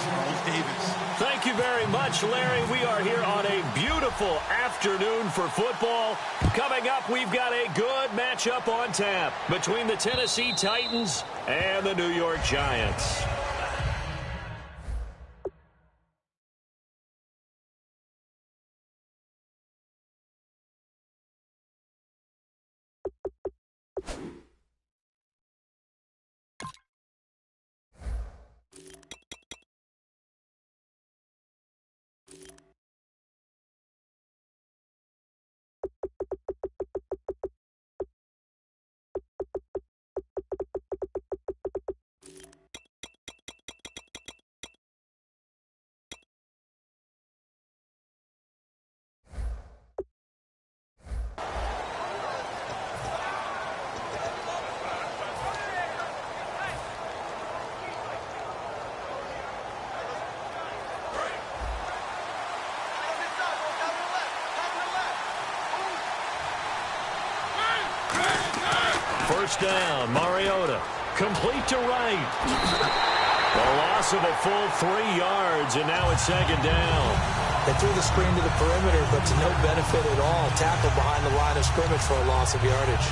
Charles Davis. Thank you very much, Larry. We are here on a beautiful afternoon for football. Coming up, we've got a good matchup on tap between the Tennessee Titans and the New York Giants. First down, Mariota. Complete to right. The loss of a full 3 yards, and now it's second down. They threw the screen to the perimeter, but to no benefit at all. Tackle behind the line of scrimmage for a loss of yardage.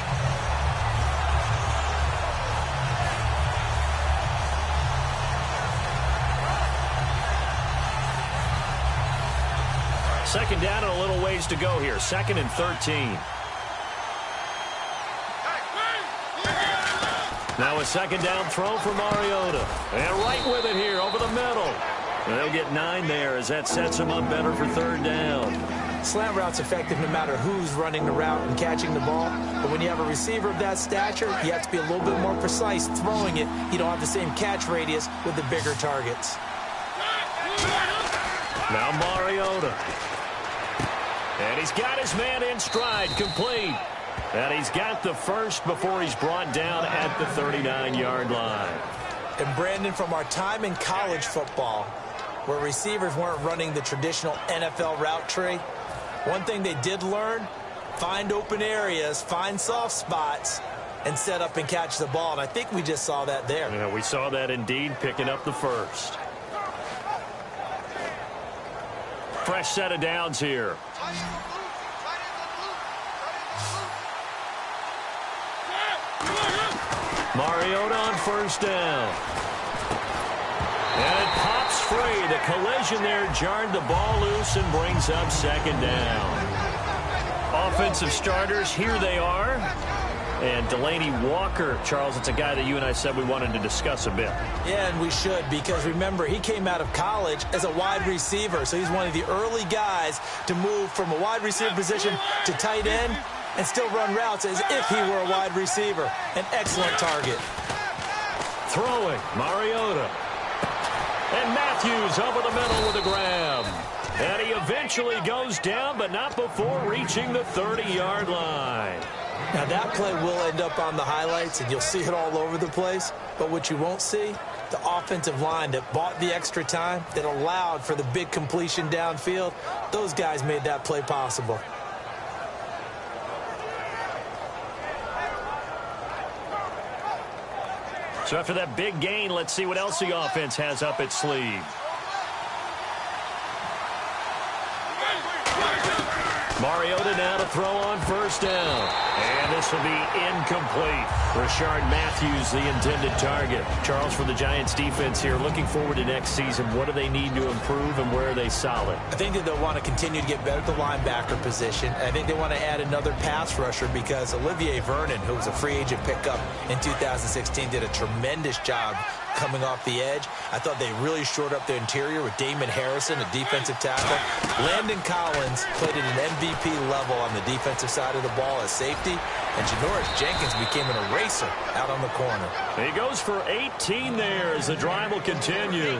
Second down and a little ways to go here. 2nd and 13. Now a second down throw for Mariota. And right with it here over the middle. They'll get 9 there as that sets them up better for third down. Slant route's effective no matter who's running the route and catching the ball. But when you have a receiver of that stature, you have to be a little bit more precise throwing it. You don't have the same catch radius with the bigger targets. Now Mariota. And he's got his man in stride, complete. And he's got the first before he's brought down at the 39-yard line. And Brandon, from our time in college football, where receivers weren't running the traditional NFL route tree, one thing they did learn, find open areas, find soft spots, and set up and catch the ball. And I think we just saw that there. Yeah, we saw that indeed, picking up the first. Fresh set of downs here. Mariota on first down. And it pops free. The collision there jarred the ball loose and brings up second down. Offensive starters, here they are. And Delaney Walker, Charles, it's a guy that you and I said we wanted to discuss a bit. Yeah, and we should, because remember, he came out of college as a wide receiver, so he's one of the early guys to move from a wide receiver position to tight end and still run routes as if he were a wide receiver. An excellent target. Throwing, Mariota. And Matthews over the middle with a grab. And he eventually goes down, but not before reaching the 30-yard line. Now, that play will end up on the highlights, and you'll see it all over the place. But what you won't see, the offensive line that bought the extra time, that allowed for the big completion downfield, those guys made that play possible. So after that big gain, let's see what else the offense has up its sleeve. Mariota now to throw on first down. And this will be incomplete. Rashard Matthews, the intended target. Charles, for the Giants defense here, looking forward to next season, what do they need to improve and where are they solid? I think that they'll want to continue to get better at the linebacker position. I think they want to add another pass rusher because Olivier Vernon, who was a free agent pickup in 2016, did a tremendous job coming off the edge. I thought they really shored up their interior with Damon Harrison, a defensive tackle. Landon Collins played at an MVP level on the defensive side of the ball as safety, and Janoris Jenkins became an eraser out on the corner. He goes for 18 there as the drive will continue.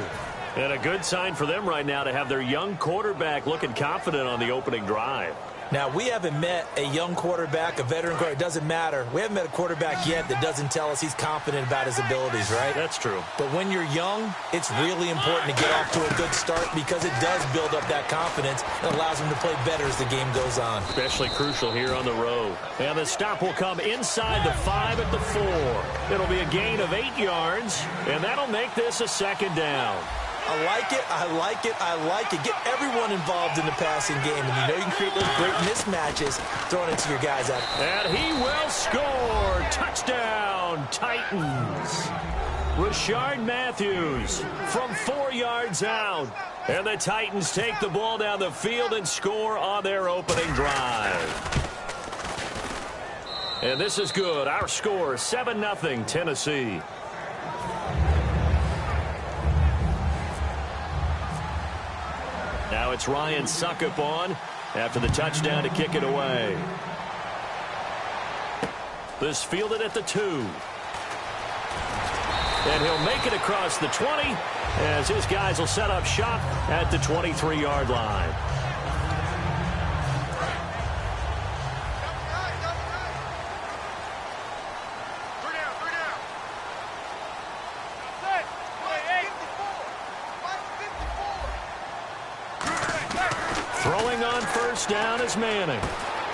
And a good sign for them right now to have their young quarterback looking confident on the opening drive. Now, we haven't met a young quarterback, a veteran quarterback. It doesn't matter. We haven't met a quarterback yet that doesn't tell us he's confident about his abilities, right? That's true. But when you're young, it's really important to get off to a good start because it does build up that confidence and allows him to play better as the game goes on. Especially crucial here on the road. And the stop will come inside the 5 at the 4. It'll be a gain of 8 yards, and that'll make this a second down. I like it, I like it, I like it. Get everyone involved in the passing game, and you know you can create those great mismatches throwing it to your guys out. And he will score. Touchdown, Titans. Rashard Matthews from 4 yards out. And the Titans take the ball down the field and score on their opening drive. And this is good. Our score, 7-0 Tennessee. Now it's Ryan Suckup on after the touchdown to kick it away. This fielded at the 2. And he'll make it across the 20 as his guys will set up shop at the 23-yard line. Throwing on first down is Manning.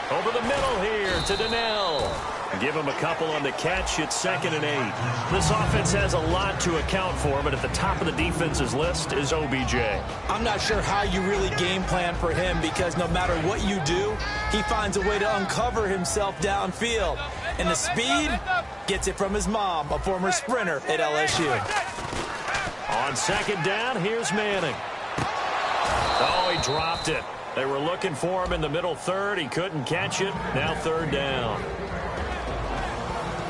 Over the middle here to Donnell. Give him a couple on the catch. It's 2nd and 8. This offense has a lot to account for, but at the top of the defense's list is OBJ. I'm not sure how you really game plan for him, because no matter what you do, he finds a way to uncover himself downfield. And the speed gets it from his mom, a former sprinter at LSU. On 2nd down, here's Manning. Oh, he dropped it. They were looking for him in the middle third. He couldn't catch it. Now 3rd down.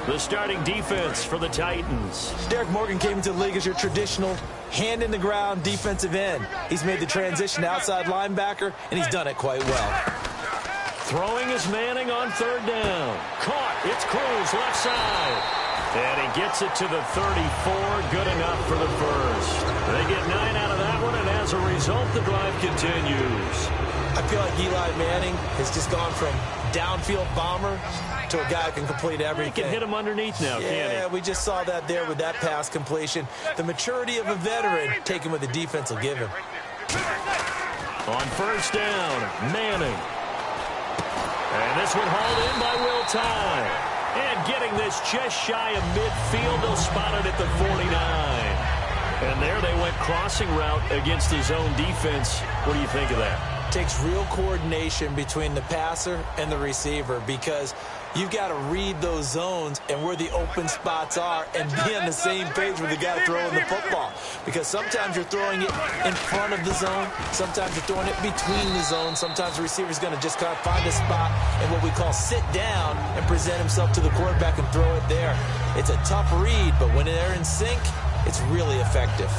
The starting defense for the Titans. Derek Morgan came into the league as your traditional hand-in-the-ground defensive end. He's made the transition to outside linebacker, and he's done it quite well. Throwing is Manning on 3rd down. Caught. It's Cruz, left side. And he gets it to the 34. Good enough for the first. They get 9 out of that one, and as a result, the drive continues. I feel like Eli Manning has just gone from downfield bomber to a guy who can complete everything. He can hit him underneath now, can't he? Yeah, we just saw that there with that pass completion. The maturity of a veteran taking what the defense will give him. On first down, Manning. And this one hauled in by Will Tye. And getting this just shy of midfield, they'll spot it at the 49. And there they went crossing route against the zone defense. What do you think of that? Takes real coordination between the passer and the receiver, because you've got to read those zones and where the open spots are and be on the same page with the guy throwing the football. Because sometimes you're throwing it in front of the zone. Sometimes you're throwing it between the zones. Sometimes the receiver's going to just kind of find a spot and what we call sit down and present himself to the quarterback and throw it there. It's a tough read, but when they're in sync, it's really effective.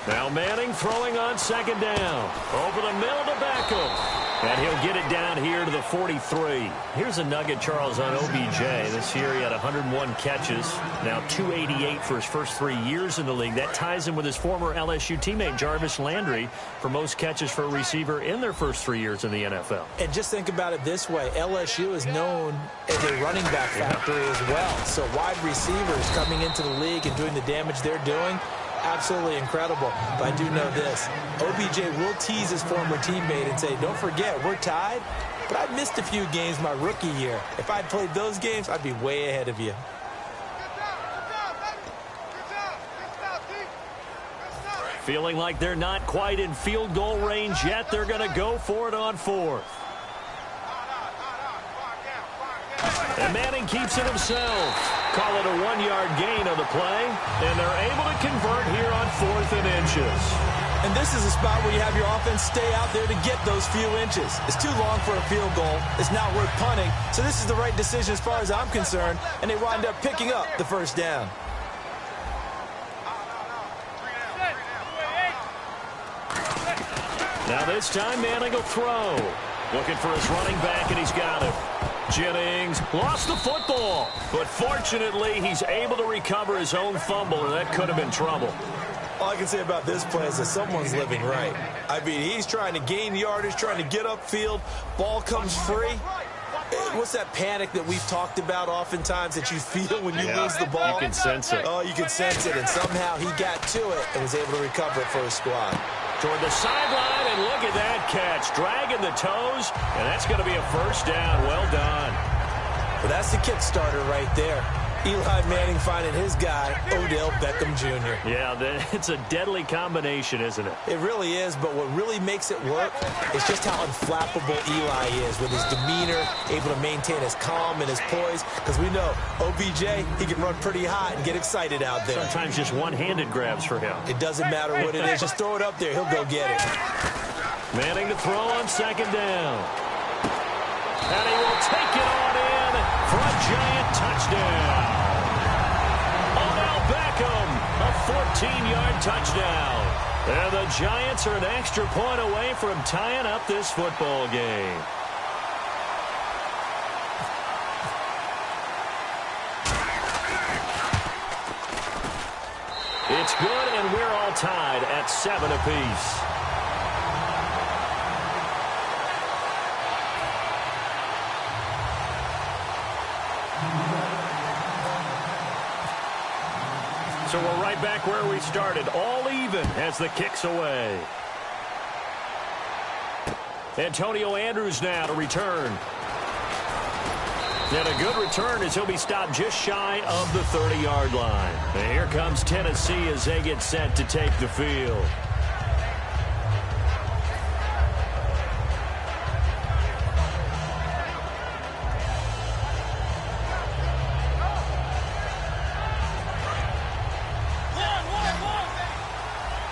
Now Manning throwing on 2nd down. Over the middle to Beckham. And he'll get it down here to the 43. Here's a nugget, Charles, on OBJ. This year he had 101 catches. Now 288 for his first 3 years in the league. That ties him with his former LSU teammate Jarvis Landry for most catches for a receiver in their first 3 years in the NFL. And just think about it this way. LSU is known as a running back factory as well. So wide receivers coming into the league and doing the damage they're doing, absolutely incredible. But I do know this. OBJ will tease his former teammate and say, don't forget, we're tied, but I missed a few games my rookie year. If I'd played those games, I'd be way ahead of you. Feeling like they're not quite in field goal range yet. They're going to go for it on 4th. And Manning keeps it himself. Call it a 1-yard gain on the play. And they're able to convert here on 4th and inches. And this is a spot where you have your offense stay out there to get those few inches. It's too long for a field goal. It's not worth punting. So this is the right decision as far as I'm concerned. And they wind up picking up the first down. Now this time Manning will throw. Looking for his running back, and he's got it. Jennings lost the football, but fortunately he's able to recover his own fumble, or that could have been trouble. All I can say about this play is that someone's living right. I mean, he's trying to gain yardage, trying to get upfield. Ball comes free. What's that panic that we've talked about oftentimes that you feel when you lose the ball? You can sense it. Oh, you can sense it, and somehow he got to it and was able to recover it for his squad. Toward the sideline, And look at that catch, dragging the toes, and that's going to be a first down. Well done. Well, that's the kick starter right there. Eli Manning finding his guy, Odell Beckham Jr. Yeah, it's a deadly combination, isn't it? It really is, but what really makes it work is just how unflappable Eli is with his demeanor, able to maintain his calm and his poise, because we know OBJ, he can run pretty hot and get excited out there. Sometimes just one-handed grabs for him. It doesn't matter what it is. Just throw it up there. He'll go get it. Manning to throw on second down. And he will take it on in for a giant touchdown. Odell Beckham, a 14-yard touchdown. And the Giants are an extra point away from tying up this football game. It's good, and we're all tied at 7 apiece. So we're right back where we started, all even as the kick's away. Antonio Andrews now to return. And a good return as he'll be stopped just shy of the 30-yard line. And here comes Tennessee as they get set to take the field.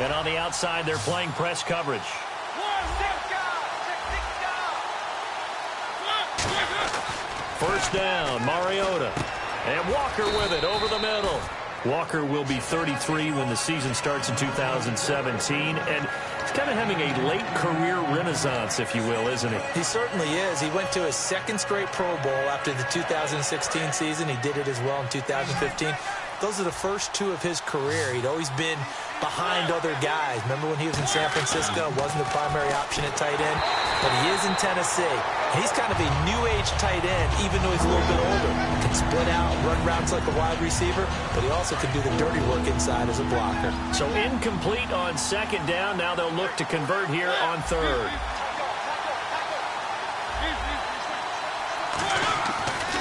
And on the outside, they're playing press coverage. First down, Mariota. And Walker with it over the middle. Walker will be 33 when the season starts in 2017. And he's kind of having a late career renaissance, if you will, isn't he? He certainly is. He went to his second straight Pro Bowl after the 2016 season. He did it as well in 2015. Those are the first two of his career. He'd always been behind other guys. Remember when he was in San Francisco? Wasn't the primary option at tight end. But he is in Tennessee. And he's kind of a new-age tight end, even though he's a little bit older. He can split out, run routes like a wide receiver, but he also can do the dirty work inside as a blocker. So incomplete on second down. Now they'll look to convert here on third.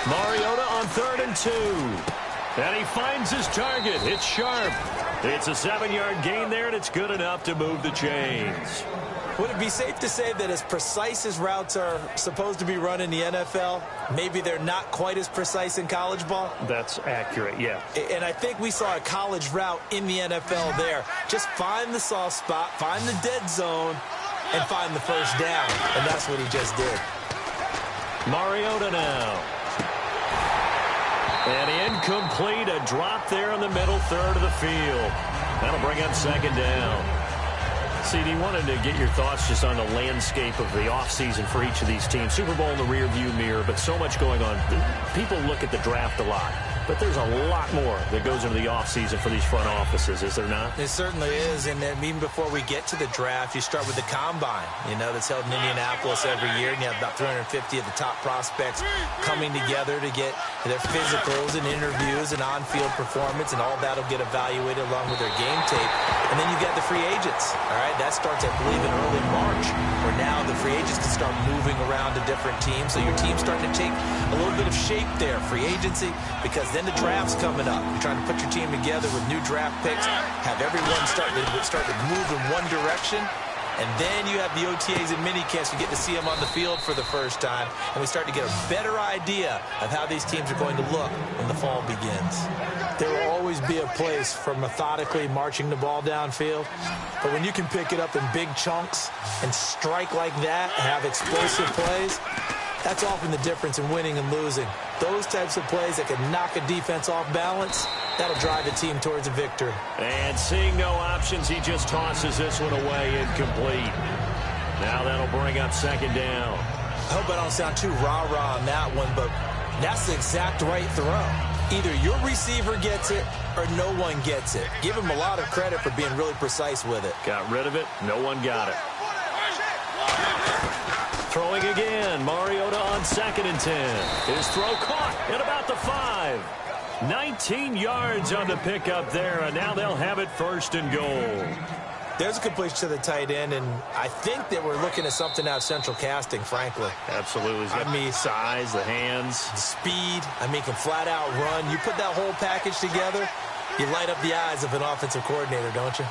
Mariota on 3rd and 2. And he finds his target. It's sharp. It's a 7-yard gain there, and it's good enough to move the chains. Would it be safe to say that as precise as routes are supposed to be run in the NFL, maybe they're not quite as precise in college ball? That's accurate, yeah. And I think we saw a college route in the NFL there. Just find the soft spot, find the dead zone, and find the first down. And that's what he just did. Mariota now. And incomplete, a drop there in the middle third of the field. That'll bring up second down. CD, wanted to get your thoughts just on the landscape of the offseason for each of these teams. Super Bowl in the rearview mirror, but so much going on. People look at the draft a lot, but there's a lot more that goes into the offseason for these front offices, is there not? It certainly is, and then even before we get to the draft, you start with the combine, that's held in Indianapolis every year, and you have about 350 of the top prospects coming together to get their physicals and interviews and on-field performance, and all that will get evaluated along with their game tape. And then you got the free agents, all right? That starts, I believe, in early March, where now the free agents can start moving around to different teams, so your team's starting to take a little bit of shape there, free agency, because then the draft's coming up. You're trying to put your team together with new draft picks, have everyone start to move in one direction, and then you have the OTAs and minicamps. You get to see them on the field for the first time, and we start to get a better idea of how these teams are going to look when the fall begins. There will always be a place for methodically marching the ball downfield, but when you can pick it up in big chunks and strike like that and have explosive plays, that's often the difference in winning and losing. Those types of plays that can knock a defense off balance, that'll drive a team towards a victory. And seeing no options, he just tosses this one away, incomplete. Now that'll bring up second down. I hope I don't sound too rah-rah on that one, but that's the exact right throw. Either your receiver gets it or no one gets it. Give him a lot of credit for being really precise with it. Got rid of it. No one got it. Throwing again. Mariota on 2nd and 10. His throw caught at about the 5. 19 yards on the pickup there, and now they'll have it 1st and goal. There's a completion to the tight end, and I think that we're looking at something out of central casting, frankly. Absolutely. I mean, size, the hands. Speed. I mean, can flat out run. You put that whole package together, you light up the eyes of an offensive coordinator, don't you?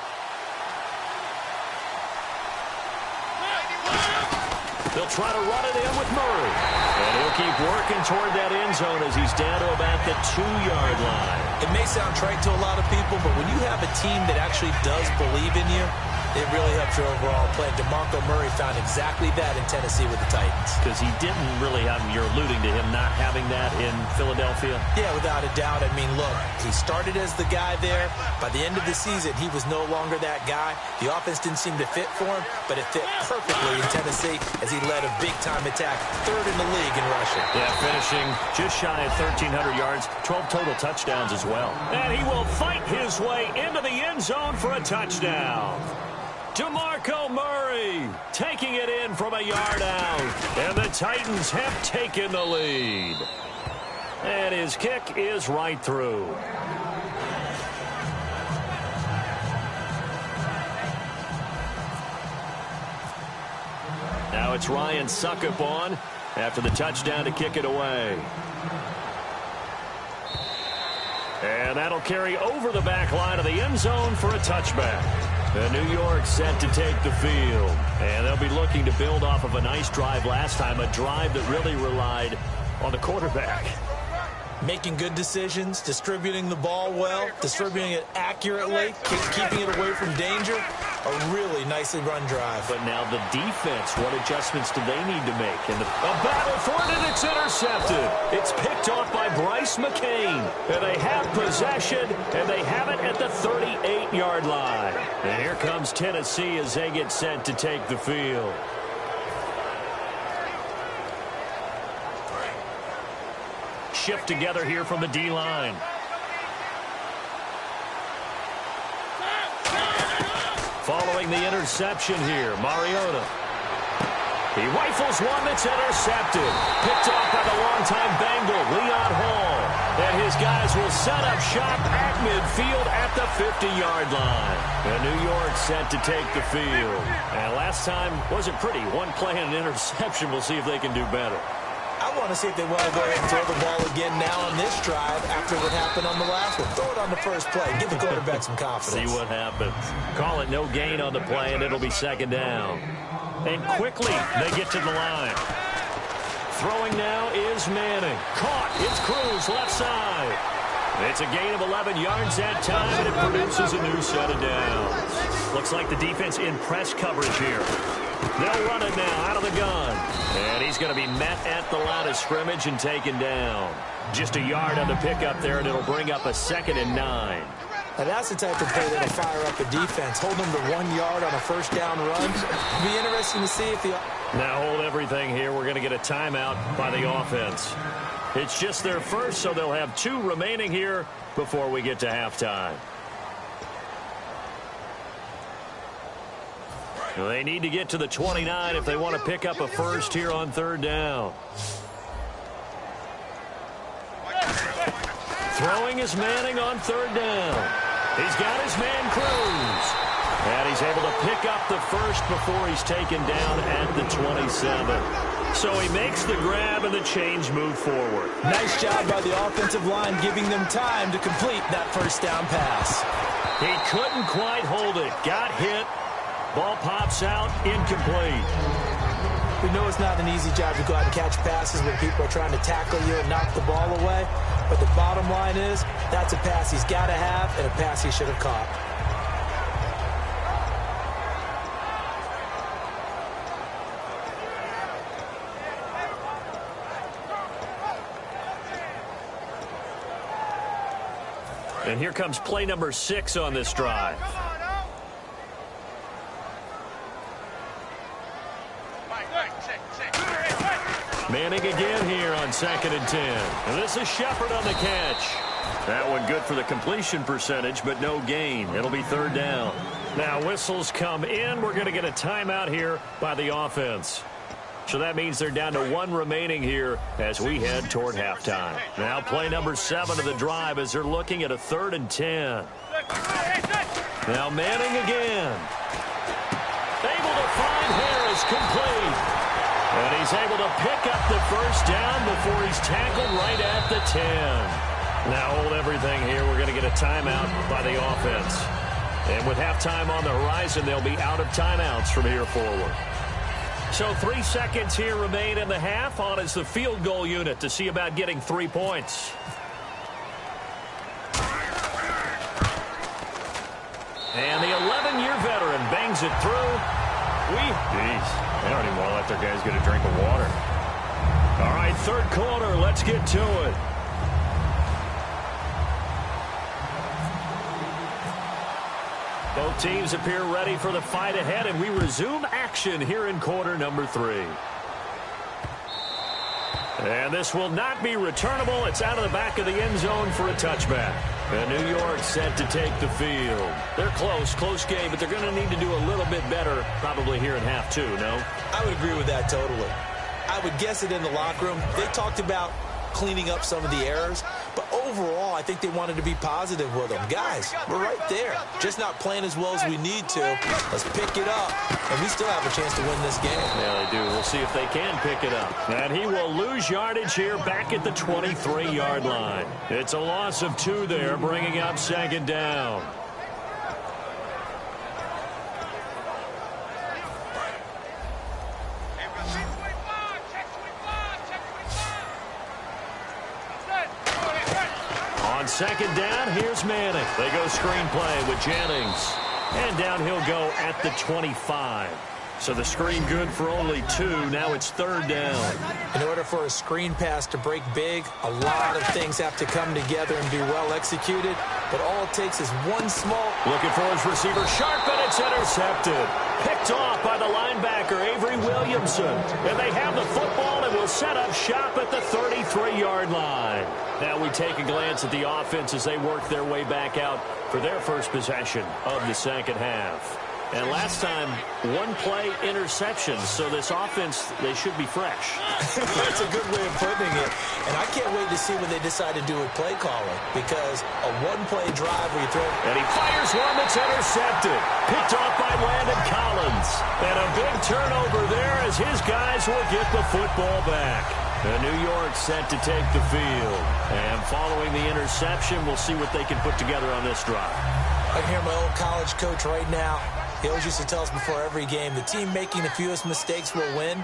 They'll try to run it in with Murray. And he'll keep working toward that end zone as he's down to about the 2-yard line. It may sound trite to a lot of people, but when you have a team that actually does believe in you, it really helps your overall play. DeMarco Murray found exactly that in Tennessee with the Titans. Because he didn't really have, you're alluding to him not having that in Philadelphia? Yeah, without a doubt. I mean, look, he started as the guy there. By the end of the season, he was no longer that guy. The offense didn't seem to fit for him, but it fit perfectly in Tennessee as he led a big-time attack, third in the league in rushing. Yeah, finishing just shy of 1,300 yards, 12 total touchdowns as well. And he will fight his way into the end zone for a touchdown. DeMarco Murray taking it in from a yard out. And the Titans have taken the lead. And his kick is right through. Now it's Ryan Suckup on after the touchdown to kick it away. And that'll carry over the back line of the end zone for a touchback. New York set to take the field. And they'll be looking to build off of a nice drive last time, a drive that really relied on the quarterback. Making good decisions, distributing the ball well, distributing it accurately, keeping it away from danger. A really nicely run drive. But now the defense, what adjustments do they need to make? And a battle for it, and it's intercepted. It's picked off by Bryce McCain. And they have possession, and they have it at the 38-yard line. And here comes Tennessee as they get set to take the field. Shift together here from the D-line. Following the interception here, Mariota. He rifles one that's intercepted. Picked off by the longtime Bengal, Leon Hall. And his guys will set up shop at midfield at the 50-yard line. And New York set to take the field. And last time wasn't pretty. One play and an interception. We'll see if they can do better. I want to see if they want to go ahead and throw the ball again now on this drive after what happened on the last one. Throw it on the first play. Give the quarterback some confidence. See what happens. Call it no gain on the play, and it'll be second down. And quickly, they get to the line. Throwing now is Manning. Caught. It's Cruz, left side. It's a gain of 11 yards that time, and it produces a new set of downs. Looks like the defense in press coverage here. They'll run it now out of the gun. And he's going to be met at the line of scrimmage and taken down. Just a yard on the pickup there, and it'll bring up a 2nd and 9. Now that's the type of play that'll fire up a defense. Hold them to 1 yard on a first down run. It'll be interesting to see if the... Now hold everything here. We're going to get a timeout by the offense. It's just their first, so they'll have 2 remaining here before we get to halftime. They need to get to the 29 if they want to pick up a first here on 3rd down. Throwing is Manning on 3rd down. He's got his man Cruz. And he's able to pick up the first before he's taken down at the 27. So he makes the grab and the change move forward. Nice job by the offensive line giving them time to complete that first down pass. He couldn't quite hold it. Got hit. Ball pops out, incomplete. We know it's not an easy job to go out and catch passes when people are trying to tackle you and knock the ball away. But the bottom line is, that's a pass he's got to have and a pass he should have caught. And here comes play number 6 on this drive. Manning again here on 2nd and 10. And this is Shepard on the catch. That one good for the completion percentage, but no gain. It'll be 3rd down. Now whistles come in. We're going to get a timeout here by the offense. So that means they're down to 1 remaining here as we head toward halftime. Now play number 7 of the drive as they're looking at a 3rd and 10. Now Manning again. find Harris, complete. And he's able to pick up the first down before he's tackled right at the 10. Now hold everything here. We're going to get a timeout by the offense. And with halftime on the horizon, they'll be out of timeouts from here forward. So 3 seconds here remain in the half. On is the field goal unit to see about getting 3 points. And the 11-year veteran bangs it through. Jeez, they don't even want to let their guys get a drink of water. All right, third quarter, let's get to it. Both teams appear ready for the fight ahead, and we resume action here in quarter number 3. And this will not be returnable. It's out of the back of the end zone for a touchback. And New York set to take the field. They're close game, but they're going to need to do a little bit better probably here in half 2, no? I would agree with that totally. I would guess it in the locker room. They talked about cleaning up some of the errors, but overall, I think they wanted to be positive with them. Guys, we're right there. Just not playing as well as we need to. Let's pick it up, and we still have a chance to win this game. Yeah, they do. We'll see if they can pick it up. And he will lose yardage here back at the 23-yard line. It's a loss of 2 there, bringing up second down. On second down, here's Manning. They go screenplay with Jennings. And down he'll go at the 25. So the screen good for only 2. Now it's third down. In order for a screen pass to break big, a lot of things have to come together and be well executed. But all it takes is one small... Looking for his receiver, sharp, and it's intercepted. Picked off by the linebacker, Avery Williamson. And they have the football and will set up shop at the 33-yard line. Now we take a glance at the offense as they work their way back out for their first possession of the second half. And last time, 1-play interception. So this offense, they should be fresh. That's a good way of putting it. And I can't wait to see what they decide to do with play calling. Because a 1-play drive where you throw... And he fires one that's intercepted. Picked off by Landon Collins. And a big turnover there as his guys will get the football back. And New York set to take the field. And following the interception, we'll see what they can put together on this drive. I can hear my old college coach right now. He always used to tell us before every game, the team making the fewest mistakes will win.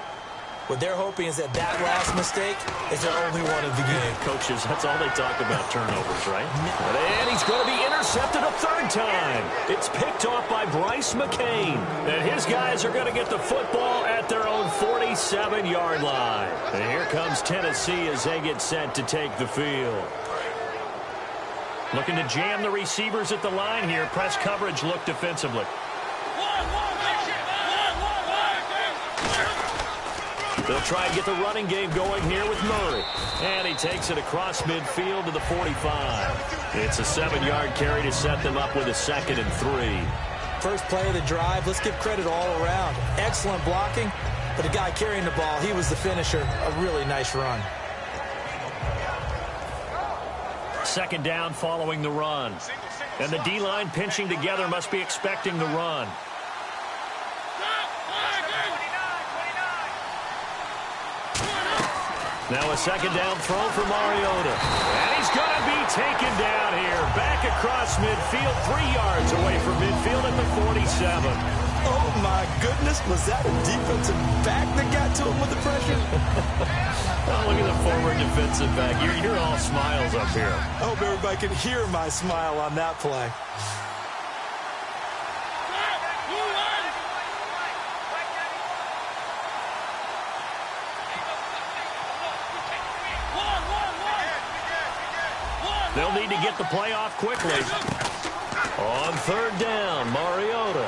What they're hoping is that that last mistake is their only one of the game. Coaches, that's all they talk about, turnovers, right? And he's going to be intercepted a third time. It's picked off by Bryce McCain. And his guys are going to get the football at their own 47-yard line. And here comes Tennessee as they get set to take the field. Looking to jam the receivers at the line here. Press coverage look defensively. They'll try and get the running game going here with Murray. And he takes it across midfield to the 45. It's a 7-yard carry to set them up with a 2nd and 3. First play of the drive, let's give credit all around. Excellent blocking, but the guy carrying the ball, he was the finisher. A really nice run. Second down following the run. And the D-line pinching together must be expecting the run. Now a second down throw for Mariota. And he's going to be taken down here. Back across midfield, 3 yards away from midfield at the 47. Oh, my goodness. Was that a defensive back that got to him with the pressure? Oh, look at the forward defensive back. You're all smiles up here. I hope everybody can hear my smile on that play. They'll need to get the play off quickly. On third down, Mariota.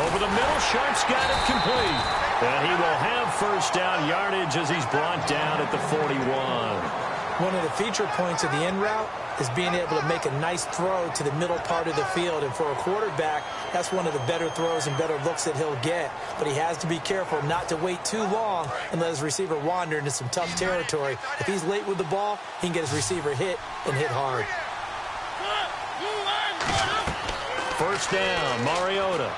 Over the middle, Sharp's got it complete. And he will have first down yardage as he's brought down at the 41. One of the feature points of the end route is being able to make a nice throw to the middle part of the field. And for a quarterback, that's one of the better throws and better looks that he'll get. But he has to be careful not to wait too long and let his receiver wander into some tough territory. If he's late with the ball, he can get his receiver hit and hit hard. First down, Mariota.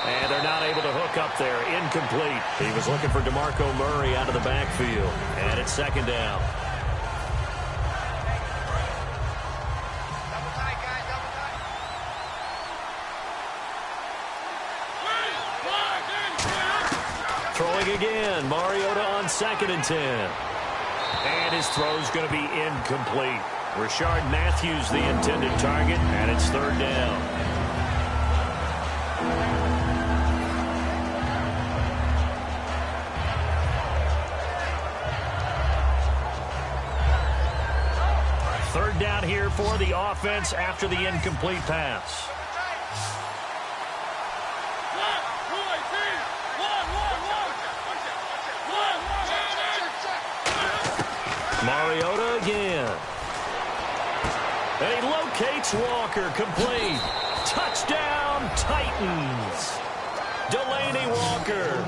And they're not able to hook up there. Incomplete. He was looking for DeMarco Murray out of the backfield. And it's second down. Throwing again. Mariota on 2nd and 10. And his throw's going to be incomplete. Rashard Matthews the intended target, and it's 3rd down. Third down here for the offense after the incomplete pass. Mariota again. And he locates Walker, complete. Touchdown, Titans. Delaney Walker.